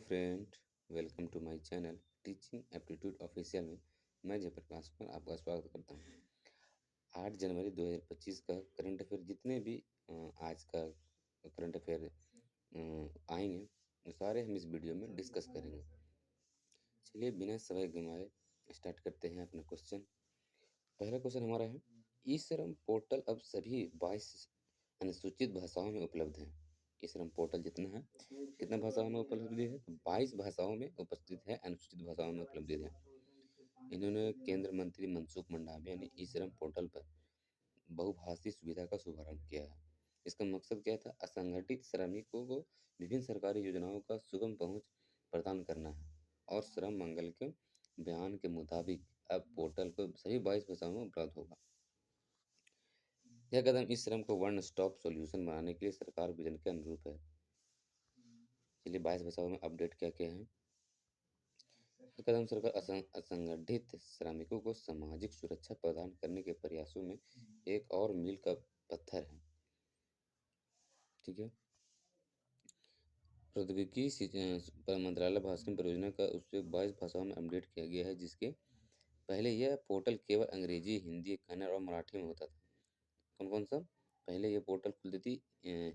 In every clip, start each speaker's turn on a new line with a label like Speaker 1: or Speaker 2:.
Speaker 1: Friend, welcome to my channel teaching aptitude official में मैं जयप्रकाश कुमार आपका स्वागत करता हूँ। 8 जनवरी 2025 का करंट अफेयर जितने भी आज का करंट अफेयर आएंगे वो सारे हम इस वीडियो में डिस्कस करेंगे। चलिए बिना समय गंवाए स्टार्ट करते हैं अपना क्वेश्चन। पहला क्वेश्चन हमारा है, ई श्रम पोर्टल अब सभी 22 अनुसूचित भाषाओं में उपलब्ध है। ई श्रम पोर्टल जितना है कितना भाषाओं में उपलब्ध है, तो 22 भाषाओं में उपस्थित है, अनुसूचित भाषाओं में उपलब्ध है। इन्होंने केंद्र मंत्री मनसुख मंडाविया ने ई श्रम पोर्टल पर बहुभाषी सुविधा का शुभारंभ किया है। इसका मकसद क्या था? असंगठित श्रमिकों को विभिन्न सरकारी योजनाओं का सुगम पहुंच प्रदान करना है और श्रम मंगल के बयान के मुताबिक अब पोर्टल को सभी 22 भाषाओं में उपलब्ध होगा। यह कदम इस श्रम को वन स्टॉप सॉल्यूशन बनाने के लिए सरकार विजन के अनुरूप है। चलिए 22 भाषाओं में अपडेट क्या क्या है। यह कदम सरकार असंगठित श्रमिकों को सामाजिक सुरक्षा प्रदान करने के प्रयासों में एक और मील का पत्थर है। ठीक है। प्रौद्योगिकी मंत्रालय भाषण परियोजना का उससे 22 भाषाओं में अपडेट किया गया है, जिसके पहले यह पोर्टल केवल अंग्रेजी, हिंदी, कन्नड़ और मराठी में होता था। कौन कौन सा? पहले ये पोर्टल खुलती थी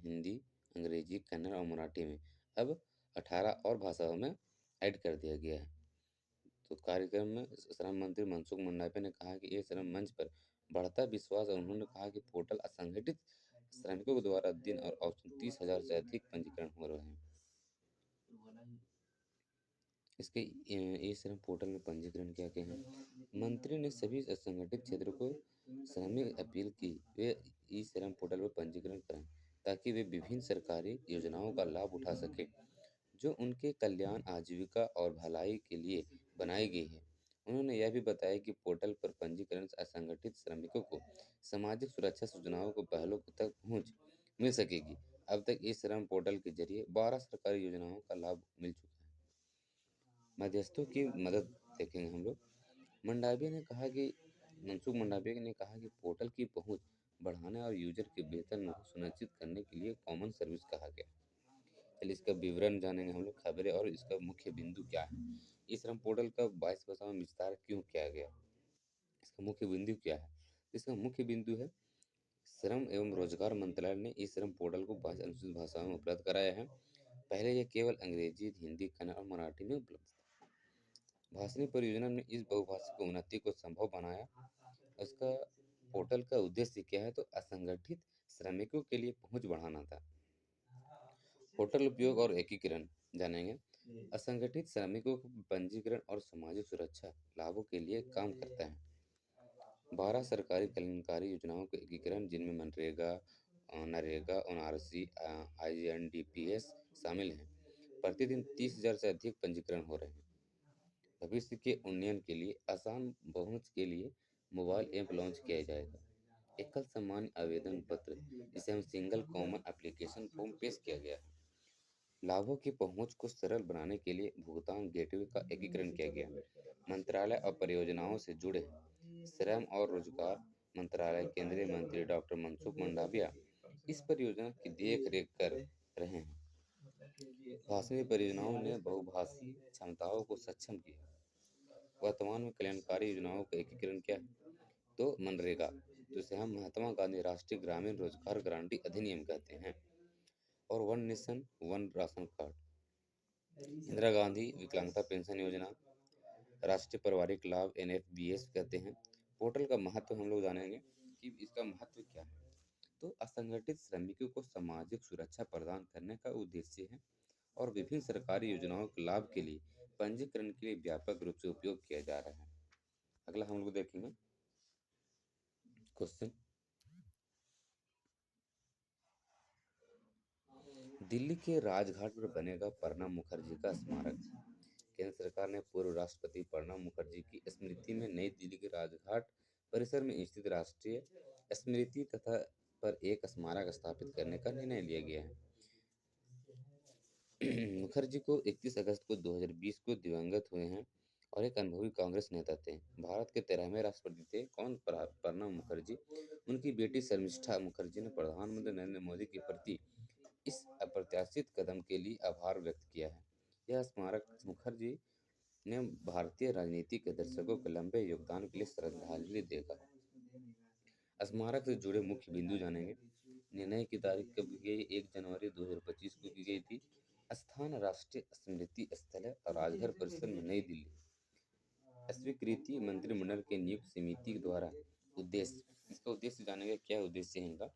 Speaker 1: हिंदी, अंग्रेजी, कन्नड़ और मराठी में। अब 18 और भाषाओं में ऐड कर दिया गया है। तो कार्यक्रम में श्रम मंत्री मनसुख मंडाविया ने कहा कि ये श्रम मंच पर बढ़ता विश्वास और उन्होंने कहा कि पोर्टल असंगठित श्रमिकों द्वारा दिन और औसतन 30,000 से अधिक पंजीकरण हो रहे हैं। इसके ई श्रम पोर्टल में पंजीकरण क्या क्या है? मंत्री ने सभी असंगठित क्षेत्रों को श्रमिक अपील की वे ई श्रम पोर्टल पर पंजीकरण कराएं ताकि वे विभिन्न सरकारी योजनाओं का लाभ उठा सकें जो उनके कल्याण, आजीविका और भलाई के लिए बनाई गई है। उन्होंने यह भी बताया कि पोर्टल पर पंजीकरण से असंगठित श्रमिकों को सामाजिक सुरक्षा योजनाओं को पहलों तक पहुंच मिल सकेगी। अब तक इस श्रम पोर्टल के जरिए 12 सरकारी योजनाओं का लाभ मिल चुका है। मध्यस्थों की मदद देखेंगे हम लोग। मनसुख मंडाविया ने कहा कि पोर्टल की पहुंच बढ़ाने और यूजर के बेहतर को सुनिश्चित करने के लिए कॉमन सर्विस कहा गया। चलिए इसका विवरण जानेंगे हम लोग, खबरें और इसका मुख्य बिंदु क्या है। इस श्रम पोर्टल का 22 भाषाओं में विस्तार क्यों किया गया? इसका मुख्य बिंदु क्या है? इसका मुख्य बिंदु है श्रम एवं रोजगार मंत्रालय ने इस श्रम पोर्टल को 22 अनुसूचित भाषाओं में उपलब्ध कराया है। पहले यह केवल अंग्रेजी, हिंदी, कन्नड़ और मराठी में उपलब्ध था। भाषणी परियोजना ने इस बहुभाषिक उन्नति को संभव बनाया। उसका पोर्टल का उद्देश्य क्या है? तो असंगठित श्रमिकों के लिए पहुंच बढ़ाना था। पोर्टल उपयोग और एकीकरण जानेंगे। असंगठित श्रमिकों को पंजीकरण और सामाजिक सुरक्षा लाभों के लिए काम करता है। 12 सरकारी कल्याणकारी योजनाओं का एकीकरण जिनमें मनरेगा, नरेगा, एनआरसी, आईएनडीपीएस शामिल हैं। प्रतिदिन 30,000 से अधिक पंजीकरण हो रहे हैं। भविष्य के उन्नयन के लिए आसान पहुंच के लिए मोबाइल ऐप लॉन्च किया जाएगा। एकल सामान्य आवेदन पत्र जिसे हम सिंगल कॉमन एप्लीकेशन फॉर्म पेश किया गया है। लाभों की पहुंच को सरल बनाने के लिए भुगतान गेटवे का एकीकरण किया गया। मंत्रालय और परियोजनाओं से जुड़े श्रम और रोजगार मंत्रालय केंद्रीय मंत्री डॉक्टर मनसुख मंडाविया इस परियोजना की देख रेख कर रहे हैं। भाषणी परियोजनाओं ने बहुभाषी क्षमताओं को सक्षम किया। वर्तमान में कल्याणकारी योजनाओं का एकीकरण क्या है? तो मनरेगा, जिसे हम महात्मा गांधी राष्ट्रीय ग्रामीण रोजगार गारंटी अधिनियम कहते हैं, और one nation one ration card, Indira Gandhi विकलांगता पेंशन योजना, राष्ट्रीय पारिवारिक लाभ एनएफबीएस कहते हैं। पोर्टल का महत्व हम लोग जानेंगे कि इसका महत्व क्या है। तो असंगठित श्रमिकों को सामाजिक सुरक्षा प्रदान करने का उद्देश्य है और विभिन्न सरकारी योजनाओं के लाभ के लिए पंजीकरण के लिए व्यापक रूप से उपयोग किया जा रहा है। अगला हम लोग देखेंगे क्वेश्चन, दिल्ली के राजघाट पर बनेगा प्रणब मुखर्जी का स्मारक। केंद्र सरकार ने पूर्व राष्ट्रपति प्रणब मुखर्जी की स्मृति में नई दिल्ली के राजघाट परिसर में स्थित राष्ट्रीय स्मृति तथा पर एक स्मारक स्थापित करने का निर्णय लिया गया है। मुखर्जी को 31 अगस्त को 2020 को दिवंगत हुए हैं और एक अनुभवी कांग्रेस नेता थे। भारत के 13वें राष्ट्रपति थे। कौन? प्रणब मुखर्जी। उनकी बेटी शर्मिष्ठा मुखर्जी ने प्रधानमंत्री नरेंद्र मोदी के प्रति इस अप्रत्याशित कदम के लिए आभार व्यक्त किया है। यह स्मारक मुखर्जी ने भारतीय राजनीति के दर्शकों के लंबे योगदान के लिए श्रद्धांजलि देगा। स्मारक से जुड़े मुख्य बिंदु जानेंगे। निर्णय की तारीख कब की गई? 1 जनवरी 2025 को की गई थी। स्थान राष्ट्रीय स्मृति स्थल है और राजघर परिसर में नई दिल्ली। स्वीकृति मंत्रिमंडल के नियुक्त समिति के द्वारा। उद्देश्य, इसका उद्देश्य जानेंगे, क्या उद्देश्य है इनका।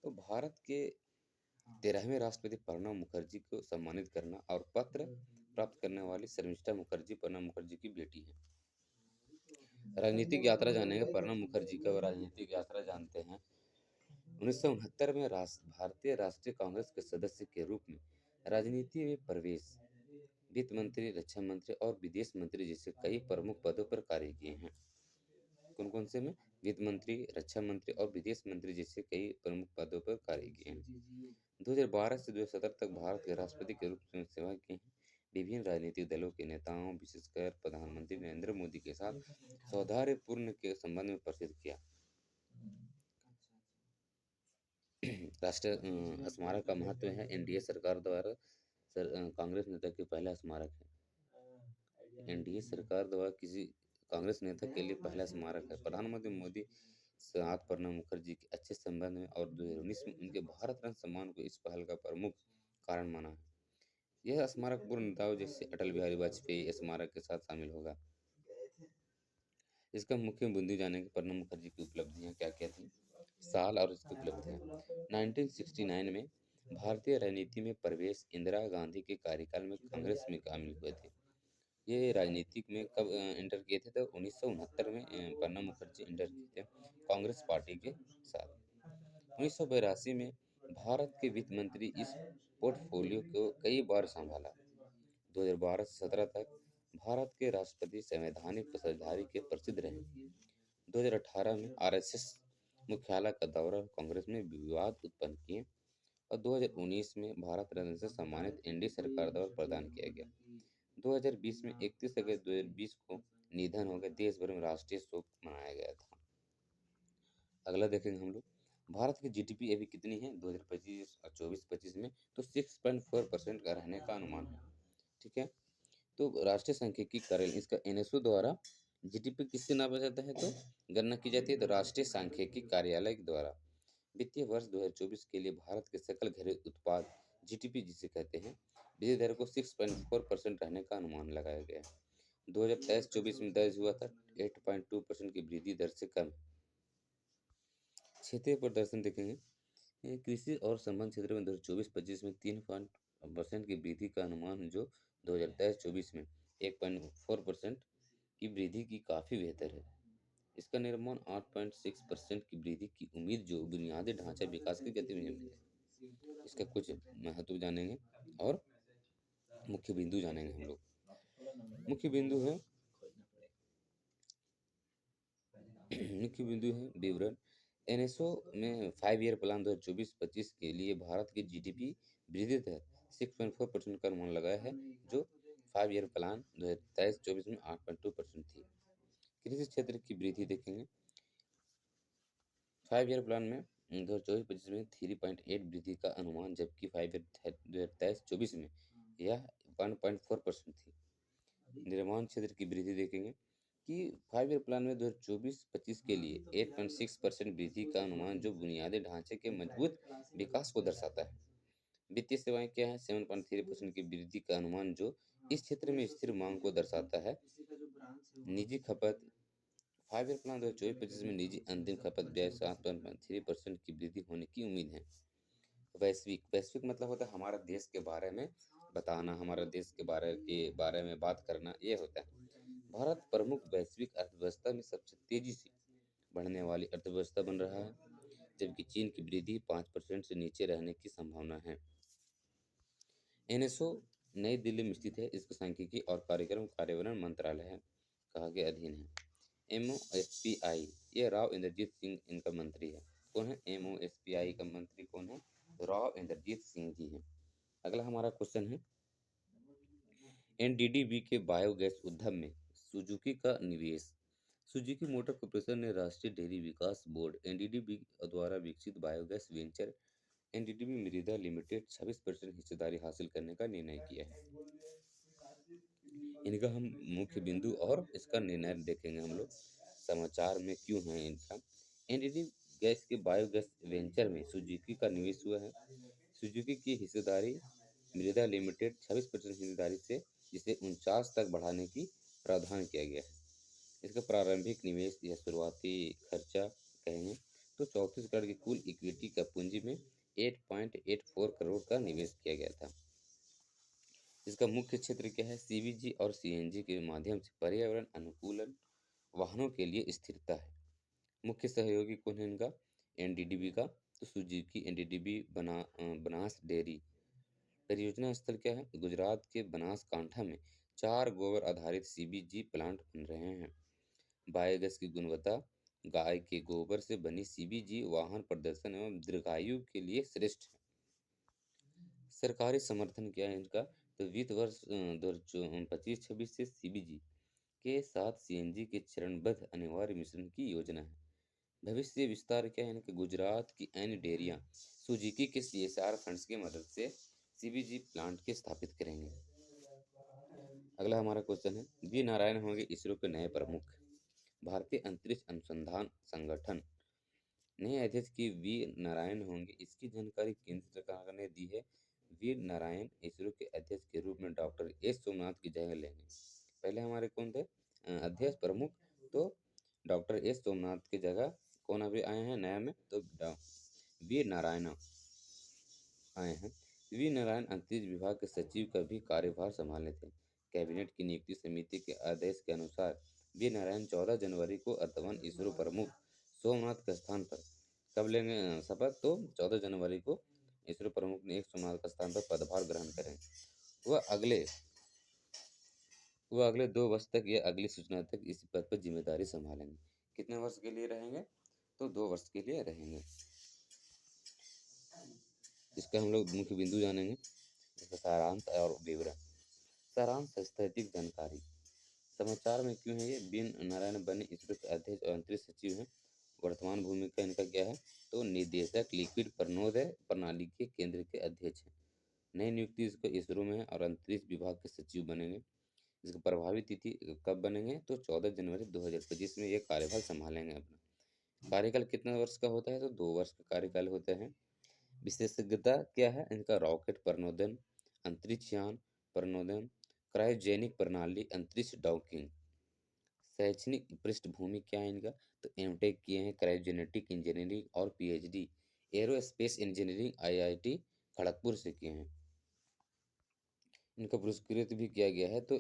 Speaker 1: तो भारत के 13वें राष्ट्रपति प्रणब मुखर्जी को सम्मानित करना और पत्र प्राप्त करने वाली शर्मिष्ठा मुखर्जी प्रणब मुखर्जी की बेटी है। राजनीतिक यात्रा जानेंगे। प्रणब मुखर्जी का राजनीतिक यात्रा जानते हैं। 1969 में भारतीय राष्ट्रीय कांग्रेस के सदस्य के रूप में राजनीति में प्रवेश। वित्त मंत्री, रक्षा मंत्री और विदेश मंत्री जैसे कई प्रमुख पदों पर कार्य किए हैं। कौन कौन से में? वित्त मंत्री, रक्षा मंत्री और विदेश मंत्री जैसे कई प्रमुख पदों पर कार्य किए हैं। 2012 से 2017 तक भारत के राष्ट्रपति के रूप में सेवा की है। विभिन्न राजनीतिक दलों के नेताओं, विशेषकर प्रधानमंत्री नरेंद्र मोदी के साथ सौहार्दपूर्ण के संबंध में प्रसिद्ध किया। राष्ट्रीय स्मारक का महत्व है। एनडीए सरकार द्वारा कांग्रेस नेता के पहला स्मारक है। एनडीए सरकार द्वारा किसी कांग्रेस नेता के लिए पहला स्मारक है। प्रधानमंत्री मोदी साथ प्रणब मुखर्जी के अच्छे संबंध में और 2019 में उनके भारत रत्न सम्मान को इस पहल का प्रमुख कारण माना है। यह स्मारक पूर्व नेताओं जैसे अटल बिहारी वाजपेयी स्मारक के साथ शामिल होगा। इसका मुख्य बिंदु जानेंगे। प्रणब मुखर्जी की उपलब्धियां क्या क्या थी, साल और इसकी उपलब्धियां। 1969 में भारतीय राजनीति में प्रवेश। इंदिरा गांधी के कार्यकाल में कांग्रेस में शामिल हुए थे। ये राजनीतिक में कब इंटर किए थे? तो 1969 में प्रणब मुखर्जी इंटर किए थे कांग्रेस पार्टी के साथ। 1982 में भारत के वित्त मंत्री इस पोर्टफोलियो को कई बार संभाला। 2012 से 17 तक भारत के राष्ट्रपति संवैधानिक पदाधिकारी के प्रसिद्ध रहे। 2018 में आरएसएस मुख्यालय का दौरा कांग्रेस में विवाद उत्पन्न किए और 2019 में भारत रत्न से सम्मानित एनडीए सरकार द्वारा प्रदान किया गया। 2020 में 31 अगस्त 2020 को निधन हो गया। देश भर में राष्ट्रीय शोक मनाया गया था। अगला देखेंगे हम लोग। भारत की जीडीपी अभी कितनी है 2025 और 24-25 में? तो 6.4% का रहने का अनुमान है। ठीक है। तो राष्ट्रीय सांख्यिकी कार्यालय, इसका एनएसओ द्वारा जीडीपी किससे नापा जाता है? तो गणना की जाती है तो राष्ट्रीय सांख्यिकी कार्यालय के द्वारा वित्तीय वर्ष 2024 के लिए भारत के सकल घरेलू उत्पाद जीडीपी जिसे कहते हैं वृद्धि दर को 6.4% रहने का अनुमान लगाया गया है। 2023-24 में दर्ज हुआ था 8.2% की वृद्धि दर से कम। क्षेत्रीय प्रदर्शन देखेंगे। कृषि और संबंध क्षेत्र में 2024-25 में 3% की वृद्धि का अनुमान, जो 2023-24 में 1.4% की वृद्धि की काफ़ी बेहतर है। इसका निर्माण 8.6% की वृद्धि की उम्मीद, जो बुनियादी ढांचा विकास की गतिविधियों में है। इसका कुछ महत्व जानेंगे और मुख्य बिंदु जानेंगे हम लोग। मुख्य बिंदु है मुख्य बिंदु है विवरण। एनएसओ में 5 ईयर प्लान 2024-25 के लिए भारत की जीडीपी वृद्धि दर 6.4% का अनुमान लगाया है, जो 5 ईयर प्लान 2023-24 में 8.2% थी। कृषि क्षेत्र की वृद्धि देखेंगे। 5 ईयर प्लान में 2024-25 में 3.8 वृद्धि का अनुमान, जबकि 5 ईयर 2023-24 में यह 1.4% थी। निर्माण क्षेत्र की वृद्धि देखेंगे कि 5 ईयर प्लान में 2024-25 के लिए 8.6% वृद्धि का अनुमान, जो बुनियादी ढांचे के मजबूत विकास को दर्शाता है। वित्तीय सेवाएं क्या है? 7.3% की वृद्धि का अनुमान, जो इस क्षेत्र में स्थिर मांग को दर्शाता है। निजी खपत 5 ईयर प्लान 2024-25 में निजी अंतिम खपत व्यय 7.3% की वृद्धि होने की उम्मीद है। वैश्विक वैश्विक मतलब होता है हमारा देश के बारे में बताना, हमारा देश के बारे में बात करना, ये होता है। भारत प्रमुख वैश्विक अर्थव्यवस्था में सबसे तेजी से बढ़ने वाली अर्थव्यवस्था बन रहा है, जबकि चीन की वृद्धि 5% से नीचे रहने की संभावना है। एनएसओ नई दिल्ली में स्थित है। इसका सांख्यिकी और कार्यक्रम कार्यान्वयन मंत्रालय है कहा के अधीन है। एमओएसपीआई, ये राव इंद्रजीत सिंह इनका मंत्री है। कौन है एमओएसपीआई का मंत्री? कौन है? राव इंद्रजीत सिंह जी हैं। अगला हमारा क्वेश्चन है, एनडीडीबी के बायोगैस उद्यम में सुजुकी का निवेश। सुजुकी मोटर कॉर्पोरेशन ने राष्ट्रीय डेयरी विकास बोर्ड एनडीडीबी द्वारा विकसित बायोगैस वेंचर एनडीडीबी मृदा लिमिटेड 26% हिस्सेदारी हासिल करने का निर्णय किया है। इनका हम मुख्य बिंदु और इसका निर्णय देखेंगे हम लोग। समाचार में क्यों है इनका? एनडीडी गैस के बायोगैस वेंचर में सुजुकी का निवेश हुआ है। सुजुकी की हिस्सेदारी मृदा लिमिटेड 26% हिस्सेदारी से जिसे 49 तक बढ़ाने की प्रावधान किया गया है। इसका प्रारंभिक निवेश या शुरुआती खर्चा कहेंगे तो 34 करोड़ की कुल इक्विटी का पूंजी में 8.84 करोड़ का निवेश किया गया था। इसका मुख्य क्षेत्र क्या है? सीबीजी और सीएनजी के माध्यम से पर्यावरण अनुकूलन वाहनों के लिए स्थिरता है। मुख्य सहयोगी कौन है इनका? एनडीडीबी का, तो सुजुकी एनडीडीबी बनास डेयरी। परियोजना स्थल क्या है? गुजरात के बनासकांठा में 4 गोबर आधारित सीबीजी प्लांट बन रहे हैं। बायोगैस की गुणवत्ता गाय के गोबर से बनी सीबीजी वाहन प्रदर्शन एवं दीर्घायु के लिए श्रेष्ठ है। सरकारी समर्थन क्या है इनका? तो वित्त वर्ष 2025-26 से सीबीजी के साथ सीएनजी के चरणबद्ध अनिवार्य मिश्रण की योजना है। भविष्य विस्तार क्या है इनके? गुजरात की अन्य डेयरियां सुजुकी के सीएसआर फंड्स की मदद से सीबीजी प्लांट के स्थापित करेंगे। अगला हमारा क्वेश्चन है, वी नारायण होंगे इसरो के नए प्रमुख। भारतीय अंतरिक्ष अनुसंधान संगठन नए अध्यक्ष की वी नारायण होंगे, इसकी जानकारी केंद्र सरकार ने दी है। वी नारायण इसरो के अध्यक्ष के रूप में डॉक्टर एस सोमनाथ की जगह लेंगे। पहले हमारे कौन थे अध्यक्ष प्रमुख? तो डॉक्टर एस सोमनाथ की जगह कौन अभी आए हैं नया में? तो वी नारायण आए हैं। वी नारायण अंतरिक्ष विभाग के सचिव का भी कार्यभार संभालने थे। कैबिनेट की नियुक्ति समिति के आदेश के अनुसार वी नारायण 14 जनवरी को वर्तमान इसरो प्रमुख सोमनाथ के स्थान पर कब लेंगे शपथ? तो 14 जनवरी को इसरो प्रमुख ने एक सोमनाथ का स्थान पर पदभार ग्रहण करेंगे। वह अगले वह अगले 2 वर्ष तक या अगली सूचना तक इस पद पर जिम्मेदारी संभालेंगे। कितने वर्ष के लिए रहेंगे? तो 2 वर्ष के लिए रहेंगे। इसका हम लोग मुख्य बिंदु जानेंगे, इसका सारांश और विवरण। सारांश स्थैतिक जानकारी। समाचार में क्यों है ये? बीन नारायण बने इसरो के अध्यक्ष और अंतरिक्ष सचिव हैं। वर्तमान भूमिका इनका क्या है? तो निदेशक लिक्विड प्रणोदय प्रणाली के केंद्र के अध्यक्ष हैं। नई नियुक्ति इसको इसरो में है और अंतरिक्ष विभाग के सचिव बनेंगे। इसकी प्रभावी तिथि कब बनेंगे? तो 14 जनवरी 2025 में ये कार्यभार संभालेंगे अपना। कार्यकाल कितना वर्ष का होता है? तो 2 वर्ष का कार्यकाल होता है। विशेषज्ञता क्या है इनका? रॉकेट प्रणोदन, अंतरिक्ष यान प्रणोदन, क्रायोजेनिक प्रणाली, अंतरिक्ष डॉकिंग। शैक्षणिक पृष्ठभूमि क्या है इनका? तो एमटेक किए हैं क्रायोजेनेटिक इंजीनियरिंग और PhD aerospace engineering IIT Kharagpur से किए हैं। इनका पुरस्कृत भी किया गया है तो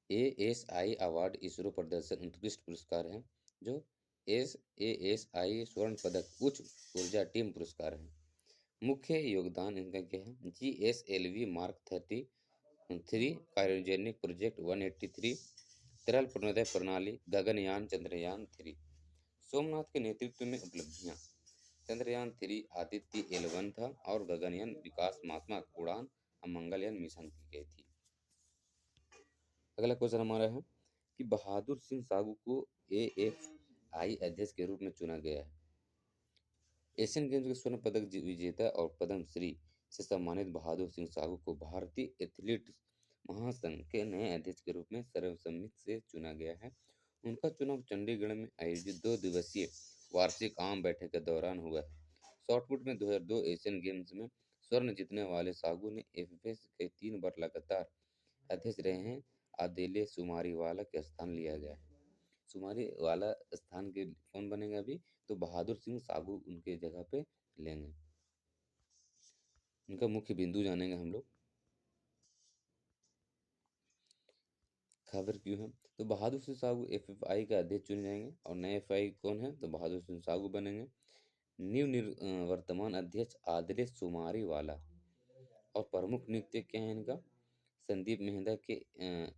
Speaker 1: एएसआई अवार्ड इसरो प्रदर्शन उत्कृष्ट पुरस्कार है, जो एएसआई स्वर्ण पदक उच्च ऊर्जा टीम पुरस्कार है। मुख्य योगदान इनका क्या है? जीएसएलवी मार्क 33 क्रायोजेनिक प्रोजेक्ट 183 तरल प्रणोदय प्रणाली गगनयान चंद्रयान 3। सोमनाथ के नेतृत्व में उपलब्धियां। चंद्रयान 3 आदित्य L1 था और गगनयान विकासात्मक उड़ान और मंगलयान मिशन की गई थी। अगला क्वेश्चन हमारा है कि बहादुर सिंह साहू को एएफआई अध्यक्ष के रूप में चुना गया है। एशियन गेम्स के स्वर्ण पदक विजेता और पद्म श्री से सम्मानित बहादुर सिंह साहू को भारतीय एथलीट्स महासंघ के नए अध्यक्ष के रूप में सर्वसम्मति से चुना गया है। उनका चुनाव चंडीगढ़ में आयोजित 2 दिवसीय वार्षिक आम बैठक के दौरान हुआ है। शॉटपुट में 2002 एशियन गेम्स में स्वर्ण जीतने वाले साहू ने एफएफ के 3 बार लगातार अध्यक्ष रहे हैं। आदिले सुमारीवाला का स्थान लिया गया है। सुमारीवाला स्थान के कौन बनेंगे अभी? तो बहादुर सिंह साहू उनके जगह पे लेंगे। इनका मुख्य बिंदु जानेंगे हम लोग। खबर क्यों है? तो बहादुर सिंह साहू एफएफआई के अध्यक्ष चुने जाएंगे और नए एफआई कौन है? तो बहादुर सिंह साहू बनेंगे। वर्तमान अध्यक्ष आदिले सुमारीवाला और प्रमुख नियुक्त क्या है इनका? संदीप मेहता के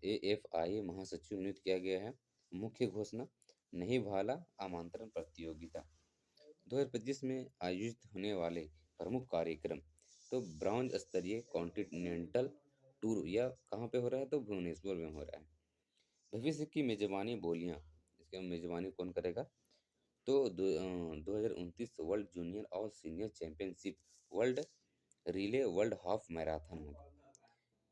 Speaker 1: एएफआई महासचिव नियुक्त किया गया है। मुख्य घोषणा नहीं भाला आमंत्रण प्रतियोगिता 2025 में आयोजित होने वाले प्रमुख कार्यक्रम। तो ब्रॉन्ज स्तरीय कॉन्टिनेंटल टूर यह कहाँ पे हो रहा है? तो भुवनेश्वर में हो रहा है। भविष्य की मेजबानी बोलियां, इसकी मेजबानी कौन करेगा? तो 2029 वर्ल्ड जूनियर और senior championship world relay world half marathon होगा।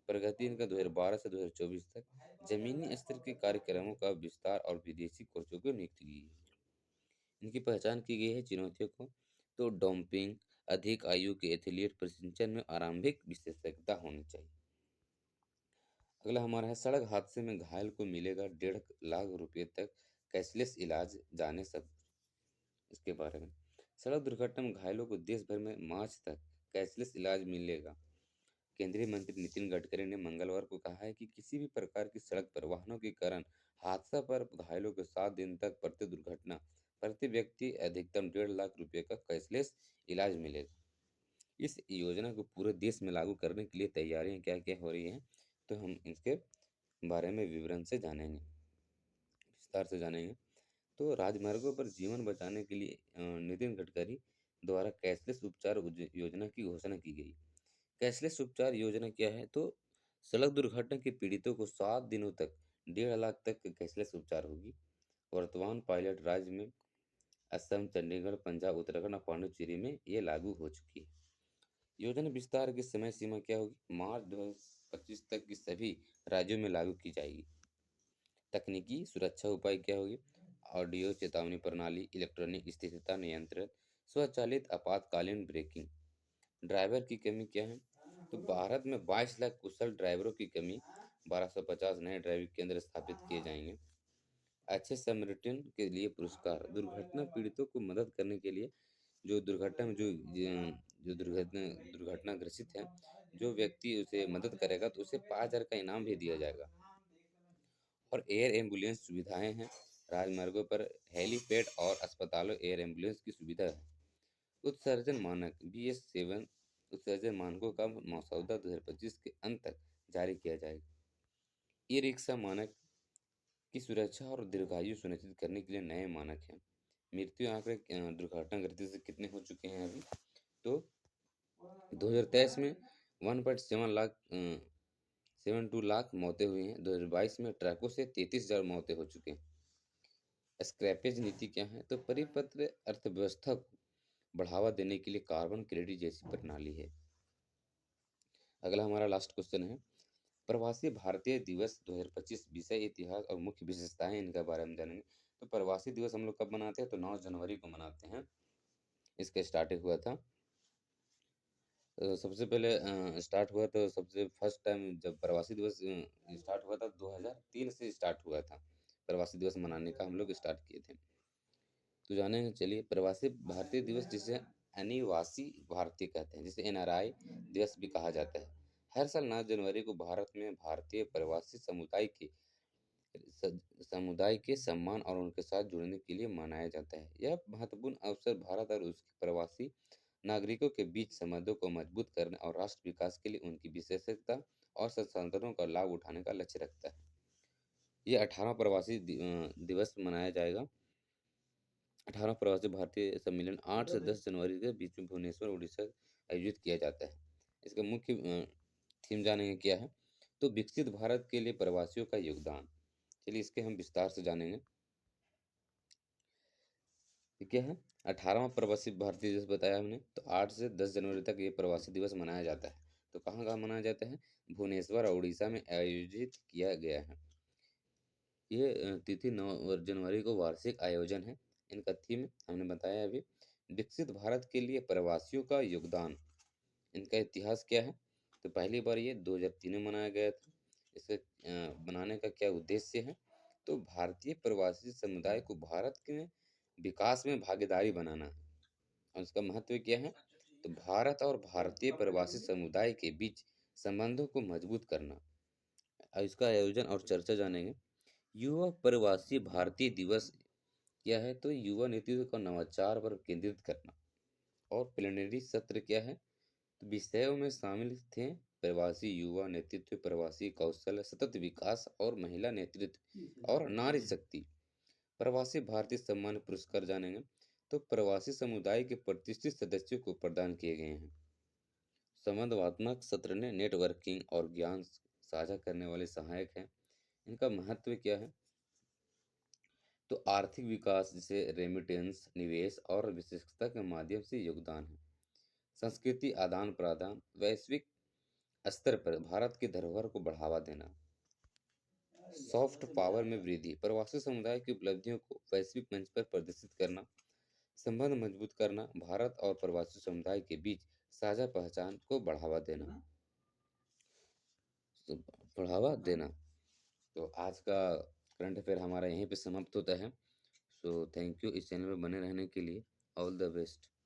Speaker 1: प्रगति इनका 2012 से 2024 तक जमीनी स्तर के कार्यक्रमों का विस्तार और विदेशी कोचों को नियुक्त की गई है। इनकी पहचान की गई है चुनौतियों को, तो डोपिंग, अधिक आयु के एथलीट प्रशिक्षण में आरंभिक विशेषज्ञता होनी चाहिए। अगला हमारा है सड़क हादसे में घायल को मिलेगा 1.5 लाख रुपए तक कैशलेस इलाज, जाने सब इसके बारे में। सड़क दुर्घटना में घायलों को देश भर में मार्च तक कैशलेस इलाज मिलेगा। केंद्रीय मंत्री नितिन गडकरी ने मंगलवार को कहा है कि किसी भी प्रकार की सड़क पर वाहनों के कारण हादसा पर घायलों को 7 दिन तक प्रति दुर्घटना प्रति व्यक्ति अधिकतम 1.5 लाख रुपए का कैशलेस इलाज मिलेगा। इस योजना को पूरे देश में लागू करने के लिए तैयारियां क्या क्या हो रही हैं, तो हम इसके बारे में विवरण से जानेंगे, विस्तार से जानेंगे। तो राजमार्गों पर जीवन बचाने के लिए नितिन गडकरी द्वारा कैशलेस उपचार योजना की घोषणा की गई। कैशलेस उपचार योजना क्या है, तो सड़क दुर्घटना के पीड़ितों को 7 दिनों तक 1.5 लाख तक का कैशलेस उपचार होगी। वर्तमान पायलट राज्य में असम, चंडीगढ़, पंजाब, उत्तराखंड और पांडिचेरी में ये लागू हो चुकी है। योजना विस्तार की समय सीमा क्या होगी, मार्च 2025 तक की सभी राज्यों में लागू की जाएगी। तकनीकी सुरक्षा उपाय क्या होगी, ऑडियो चेतावनी प्रणाली, इलेक्ट्रॉनिक स्थिरता नियंत्रण, स्वचालित आपातकालीन ब्रेकिंग। ड्राइवर की कमी क्या है, तो भारत में 22 लाख कुशल ड्राइवरों की कमी, 1250 नए ड्राइविंग केंद्र स्थापित किए जाएंगे। अच्छे समर्टन के लिए पुरस्कार, दुर्घटना पीड़ितों को मदद करने के लिए, जो दुर्घटना में जो दुर्घटना ग्रसित है, जो व्यक्ति उसे मदद करेगा तो उसे 5,000 का इनाम भी दिया जाएगा। और एयर एम्बुलेंस सुविधाएं हैं, राजमार्गों पर हेलीपैड और अस्पतालों एयर एम्बुलेंस की सुविधा है। उत्सर्जन मानक BS7 उत्सर्जन मानकों का मसौदा 2025 के अंत तक जारी किया जाएगा। ई रिक्शा मानक की सुरक्षा और दीर्घायु सुनिश्चित करने के लिए नए मानक हैं। मृत्यु आंकड़े दुर्घटनाग्रस्त से कितने हो चुके हैं अभी, तो 2023 में 1.7 लाख 72 लाख मौतें हुई हैं। 2022 में ट्रकों से 33,000 मौतें हो चुके हैं। स्क्रैपेज नीति क्या है, तो परिपत्र अर्थव्यवस्था को बढ़ावा देने के लिए कार्बन क्रेडिट जैसी प्रणाली है। अगला हमारा लास्ट क्वेश्चन है, प्रवासी भारतीय दिवस 2025 विषय इतिहास और मुख्य विशेषताएं, इनके बारे में जानेंगे। तो प्रवासी दिवस हम लोग कब मनाते हैं, तो 9 जनवरी को मनाते हैं। इसका स्टार्ट हुआ था, सबसे पहले स्टार्ट हुआ तो सबसे फर्स्ट टाइम जब प्रवासी दिवस स्टार्ट हुआ था 2003 से स्टार्ट हुआ था। प्रवासी दिवस मनाने का हम लोग स्टार्ट किए थे। तो जानेंगे, चलिए। प्रवासी भारतीय दिवस, जिसे अनिवासी भारतीय कहते हैं, जिसे NRI दिवस भी कहा जाता है, हर साल 9 जनवरी को भारत में भारतीय प्रवासी समुदाय के सम्मान और उनके साथ जुड़ने के लिए मनाया जाता है। यह महत्वपूर्ण अवसर भारत और उसके प्रवासी नागरिकों के बीच संबंधों को मजबूत करने और राष्ट्र विकास के लिए उनकी विशेषज्ञता और संसाधनों का लाभ उठाने का लक्ष्य रखता है। ये 18वां दिवस मनाया जाएगा। 18वां प्रवासी भारतीय सम्मेलन 8 से 10 जनवरी के बीच में भुवनेश्वर, उड़ीसा आयोजित किया जाता है। इसका मुख्य थीम जानेंगे क्या है, तो विकसित भारत के लिए प्रवासियों का योगदान। चलिए इसके हम विस्तार से जानेंगे। ये क्या है, 18वां प्रवासी भारतीय दिवस बताया हमने, तो 8 से 10 जनवरी तक ये प्रवासी दिवस मनाया जाता है। तो कहाँ कहाँ मनाया जाता है, भुवनेश्वर और उड़ीसा में आयोजित किया गया है। ये तिथि 9 जनवरी को वार्षिक आयोजन है। इनका थीम हमने बताया अभी, विकसित भारत के लिए प्रवासियों का योगदान। इनका इतिहास क्या है, तो पहली बार ये 2003 में मनाया गया था। इसे बनाने का क्या उद्देश्य है, तो भारतीय प्रवासी समुदाय को भारत के विकास में भागीदारी बनाना है। और इसका महत्व क्या है, तो भारत और भारतीय प्रवासी समुदाय के बीच संबंधों को मजबूत करना। अब इसका आयोजन और चर्चा जानेंगे। युवा प्रवासी भारतीय दिवस क्या है, तो युवा नेतृत्व का नवाचार पर केंद्रित करना। और प्लेनरी सत्र क्या है, तो विषयों में शामिल थे प्रवासी युवा नेतृत्व, प्रवासी कौशल, सतत विकास और महिला नेतृत्व और नारी शक्ति। प्रवासी भारतीय सम्मान पुरस्कार जानेंगे, तो प्रवासी समुदाय के प्रतिष्ठित सदस्यों को प्रदान किए गए हैं। संवादात्मक सत्र ने नेटवर्किंग और ज्ञान साझा करने वाले सहायक हैं। इनका महत्व क्या है, तो आर्थिक विकास जैसे रेमिटेंस, निवेश और विशेषता के माध्यम से योगदान है। संस्कृति आदान प्रदान, वैश्विक स्तर पर भारत की धरोहर को बढ़ावा देना। सॉफ्ट पावर में वृद्धि, प्रवासी समुदाय की उपलब्धियों को वैश्विक मंच पर प्रदर्शित करना, संबंध मजबूत करना, भारत और प्रवासी समुदाय के बीच साझा पहचान को बढ़ावा देना। तो आज का करंट अफेयर हमारा यहीं पे समाप्त होता है। सो थैंक यू इस चैनल में बने रहने के लिए। All the best.